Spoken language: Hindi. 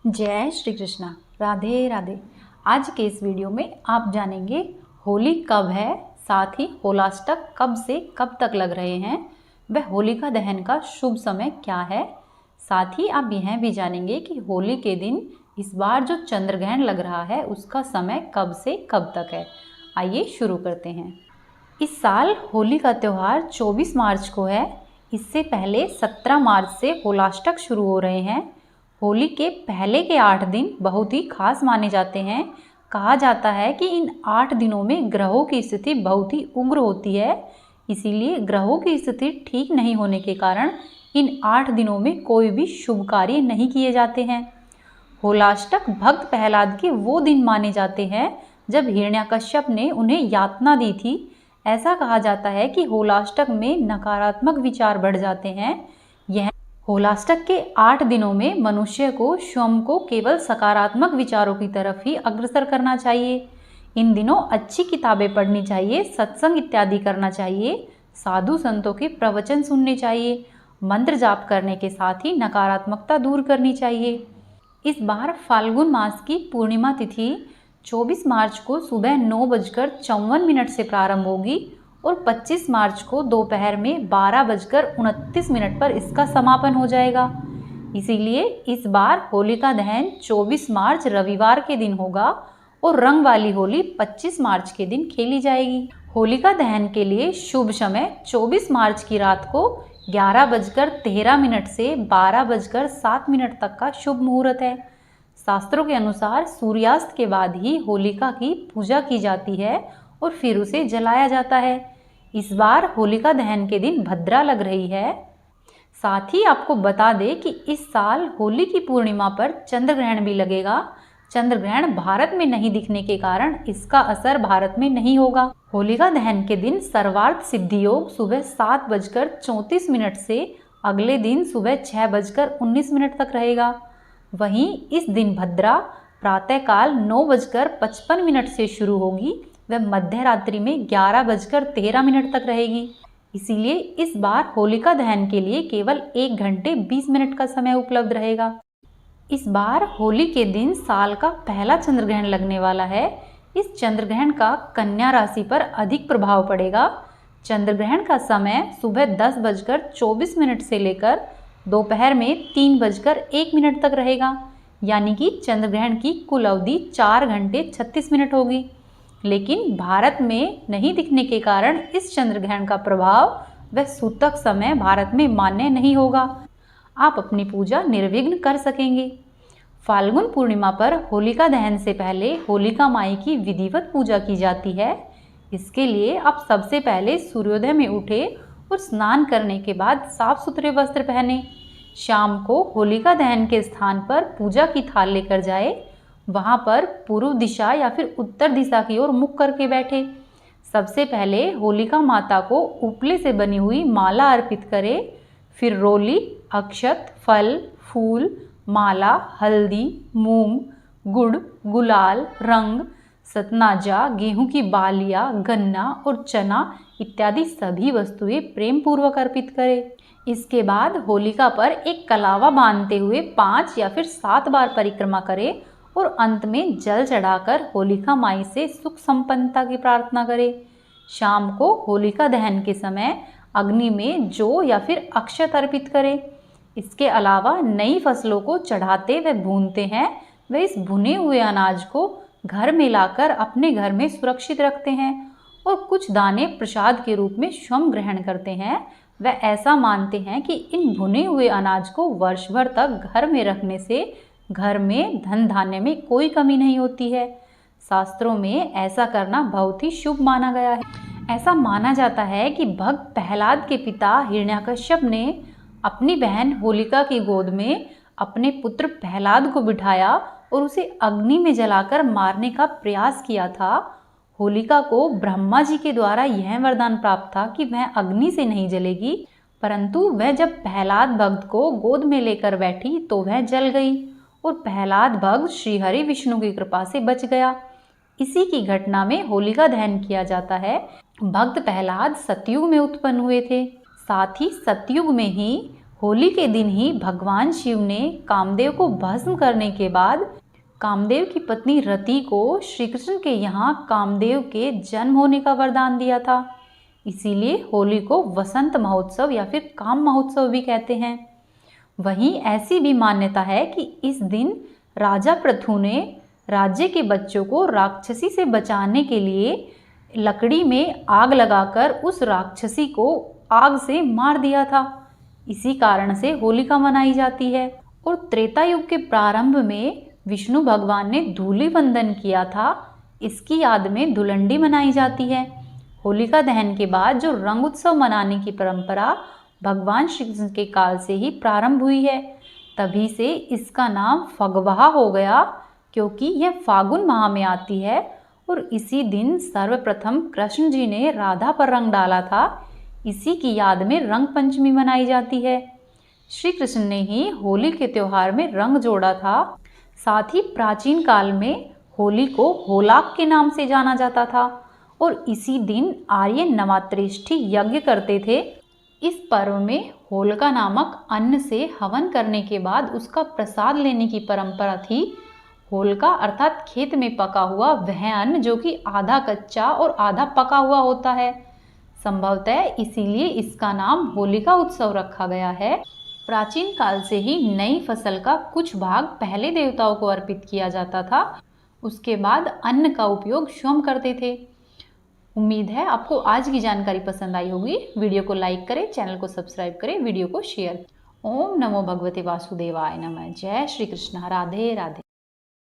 जय श्री कृष्णा। राधे राधे। आज के इस वीडियो में आप जानेंगे होली कब है, साथ ही होलाष्टक कब से कब तक लग रहे हैं, वह होलिका दहन का शुभ समय क्या है। साथ ही आप यह भी जानेंगे कि होली के दिन इस बार जो चंद्रग्रहण लग रहा है उसका समय कब से कब तक है। आइए शुरू करते हैं। इस साल होली का त्यौहार 24 मार्च को है। इससे पहले 17 मार्च से होलाष्टक शुरू हो रहे हैं। होली के पहले के 8 दिन बहुत ही खास माने जाते हैं। कहा जाता है कि इन 8 दिनों में ग्रहों की स्थिति बहुत ही उग्र होती है, इसीलिए ग्रहों की स्थिति ठीक नहीं होने के कारण इन 8 दिनों में कोई भी शुभ कार्य नहीं किए जाते हैं। होलाष्टक भक्त प्रहलाद के वो दिन माने जाते हैं जब हिरण्यकश्यप ने उन्हें यातना दी थी। ऐसा कहा जाता है कि होलाष्टक में नकारात्मक विचार बढ़ जाते हैं। यह होलाष्टक के 8 दिनों में मनुष्य को स्वयं को केवल सकारात्मक विचारों की तरफ ही अग्रसर करना चाहिए। इन दिनों अच्छी किताबें पढ़नी चाहिए, सत्संग इत्यादि करना चाहिए, साधु संतों के प्रवचन सुनने चाहिए, मंत्र जाप करने के साथ ही नकारात्मकता दूर करनी चाहिए। इस बार फाल्गुन मास की पूर्णिमा तिथि 24 मार्च को सुबह 9:54 से प्रारंभ होगी और 25 मार्च को दोपहर में 12:29 पर इसका समापन हो जाएगा। इसीलिए इस बार होलिका दहन 24 मार्च रविवार के दिन होगा और रंग वाली होली 25 मार्च के दिन खेली जाएगी। होलिका दहन के लिए शुभ समय 24 मार्च की रात को 11:13 से 12:07 तक का शुभ मुहूर्त है। शास्त्रों के अनुसार सूर्यास्त के बाद ही होलिका की पूजा की जाती है और फिर उसे जलाया जाता है। इस बार होलिका दहन के दिन भद्रा लग रही है। साथ ही आपको बता दें कि इस साल होली की पूर्णिमा पर चंद्रग्रहण भी लगेगा। चंद्रग्रहण भारत में नहीं दिखने के कारण इसका असर भारत में नहीं होगा। होलिका दहन के दिन सर्वार्थ सिद्धि योग सुबह 7:34 से अगले दिन सुबह 6:19 तक रहेगा। वहीं इस दिन भद्रा प्रातःकाल 9:55 से शुरू होगी, वह मध्य रात्रि में 11:13 तक रहेगी। इसीलिए इस बार होलिका दहन के लिए केवल 1 घंटे 20 मिनट का समय उपलब्ध रहेगा। इस बार होली के दिन साल का पहला चंद्रग्रहण लगने वाला है। इस चंद्रग्रहण का कन्या राशि पर अधिक प्रभाव पड़ेगा। चंद्रग्रहण का समय सुबह 10:24 से लेकर दोपहर में 3:01 तक रहेगा, यानी कि चंद्रग्रहण की कुल अवधि 4 घंटे 36 मिनट होगी। लेकिन भारत में नहीं दिखने के कारण इस चंद्रग्रहण का प्रभाव वह सूतक समय भारत में मान्य नहीं होगा। आप अपनी पूजा निर्विघ्न कर सकेंगे। फाल्गुन पूर्णिमा पर होलिका दहन से पहले होलिका माई की विधिवत पूजा की जाती है। इसके लिए आप सबसे पहले सूर्योदय में उठे और स्नान करने के बाद साफ सुथरे वस्त्र पहने। शाम को होलिका दहन के स्थान पर पूजा की थाल लेकर जाए। वहाँ पर पूर्व दिशा या फिर उत्तर दिशा की ओर मुख करके बैठे। सबसे पहले होलिका माता को उपले से बनी हुई माला अर्पित करें। फिर रोली, अक्षत, फल, फूल, माला, हल्दी, मूंग, गुड़, गुलाल, रंग, सतनाजा, गेहूं की बालियां, गन्ना और चना इत्यादि सभी वस्तुएं प्रेम पूर्वक अर्पित करें। इसके बाद होलिका पर एक कलावा बांधते हुए 5 या फिर 7 बार परिक्रमा करें और अंत में जल चढ़ाकर होलिका माई से सुख संपन्नता की प्रार्थना करें। शाम को होलिका दहन के समय अग्नि में जौ या फिर अक्षत अर्पित करें। इसके अलावा नई फसलों को चढ़ाते व भूनते हैं। वे इस भुने हुए अनाज को घर में लाकर अपने घर में सुरक्षित रखते हैं और कुछ दाने प्रसाद के रूप में स्वयं ग्रहण करते हैं। वह ऐसा मानते हैं कि इन भुने हुए अनाज को वर्ष भर तक घर में रखने से घर में धन धान्य में कोई कमी नहीं होती है। शास्त्रों में ऐसा करना बहुत ही शुभ माना गया है। ऐसा माना जाता है कि भक्त प्रहलाद के पिता हिरण्यकश्यप ने अपनी बहन होलिका की गोद में अपने पुत्र प्रहलाद को बिठाया और उसे अग्नि में जलाकर मारने का प्रयास किया था। होलिका को ब्रह्मा जी के द्वारा यह वरदान प्राप्त था कि वह अग्नि से नहीं जलेगी, परंतु वह जब प्रहलाद भक्त को गोद में लेकर बैठी तो वह जल गई और प्रहलाद भक्त श्रीहरि विष्णु की कृपा से बच गया। इसी की घटना में होलिका दहन किया जाता है। भक्त प्रहलाद सतयुग में उत्पन्न हुए थे। साथ ही सतयुग में ही होली के दिन ही भगवान शिव ने कामदेव को भस्म करने के बाद कामदेव की पत्नी रति को श्री कृष्ण के यहाँ कामदेव के जन्म होने का वरदान दिया था। इसीलिए होली को वसंत महोत्सव या फिर काम महोत्सव भी कहते हैं। वहीं ऐसी भी मान्यता है कि इस दिन राजा पृथु ने राज्य के बच्चों को राक्षसी से बचाने के लिए लकड़ी में आग लगाकर उस राक्षसी को आग से मार दिया था। इसी कारण से होलिका मनाई जाती है। और त्रेता युग के प्रारंभ में विष्णु भगवान ने धूलि वंदन किया था, इसकी याद में धुलंडी मनाई जाती है। होलिका दहन के बाद जो रंग उत्सव मनाने की परंपरा भगवान श्री कृष्ण के काल से ही प्रारंभ हुई है। तभी से इसका नाम फगवाह हो गया, क्योंकि यह फागुन माह में आती है और इसी दिन सर्वप्रथम कृष्ण जी ने राधा पर रंग डाला था। इसी की याद में रंग पंचमी मनाई जाती है। श्री कृष्ण ने ही होली के त्योहार में रंग जोड़ा था। साथ ही प्राचीन काल में होली को होलाक के नाम से जाना जाता था और इसी दिन आर्य नवात्रेष्ठी यज्ञ करते थे। इस पर्व में होलिका नामक अन्न से हवन करने के बाद उसका प्रसाद लेने की परंपरा थी। होलिका अर्थात खेत में पका हुआ वह अन्न जो कि आधा कच्चा और आधा पका हुआ होता है। संभवतः इसीलिए इसका नाम होलिका उत्सव रखा गया है। प्राचीन काल से ही नई फसल का कुछ भाग पहले देवताओं को अर्पित किया जाता था, उसके बाद अन्न का उपयोग स्वयं करते थे। उम्मीद है आपको आज की जानकारी पसंद आई होगी। वीडियो को लाइक करें, चैनल को सब्सक्राइब करें, वीडियो को शेयर। ओम नमो भगवते वासुदेवाय नमः। जय श्री कृष्ण। राधे राधे।